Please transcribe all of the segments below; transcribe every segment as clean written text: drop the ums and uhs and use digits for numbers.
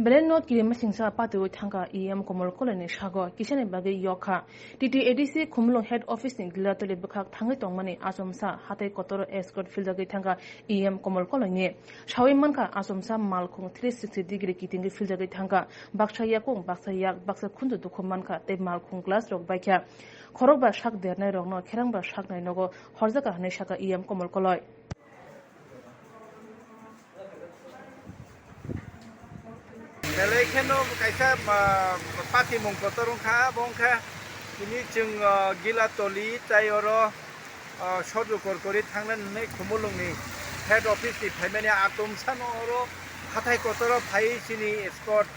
Belen not kilima singsa patu thanga EM komol kolani shago kisane bagi yokha TTADC Khumlong head office ni gilatole bukhak thangai tongmani asomsa hatai kotoro escort filjagi thanga EM komol kolani shawi manka asomsa malkhung 360 degree kitingi filjagi thanga baksha yakung baksa yak baksa khundu dukhu manka te malkhung glass rok baikha khorokba shak dernai rokno kherangba shak nai nogo horjaka hanai shaka EM komol koloi Belai keno kaisa pati mongkotorong kha bongkha ini jeng gila toli tayoro shodu korkori thangnan nei khumulungni head office ni phaimani atom sano oro hathai kotoro phai sini escort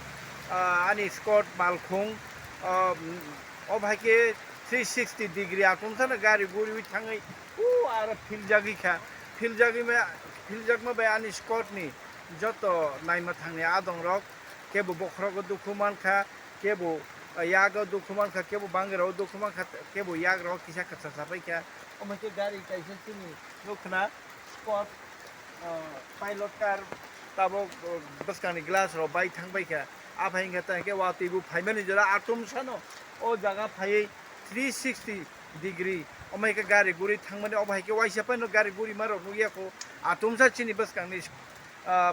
ani escort malkhung obhaike 360 degree atom sana gari guri thangai ara filjagi kha filjagma bai ani escort ni joto naima thangni adong rok kebu bokhrogo dukuman kha kebu yago dukuman kha kebu bangero dukuman kha kebu yagro kisa khatsa sabai kha omake gari kaisa tini lokna spot pilot car tabo baskani glass ro bai thangbai kha aphai ngata ke wati bu phaimani jara atom sano o jaga phai 360 degree omake gari guri thangmani obai ke waisa pano gari guri maro nuya ko atom sa chini baskani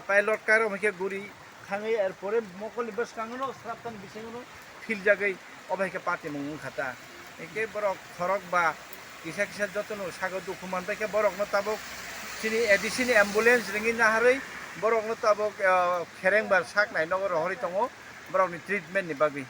pilot car omake guri Than এরপরে মকলি বস কাঙ্গনো স্রাপতান বিসেঙ্গনো feel জায়গায় অবাইকে পাতে মঙ্গন খাতা একে বরক খরক বা কিসা কিসা যতনো সাগর দুখুমান পাইকে বরক ন তাবক চিনি এডিসিনি ambulance রিঙ্গি নাহারই বরক ন তাবক খেরেং বার সাক নাই নগর হরি দङ বরকনি ট্রিটমেন্টনি বাগै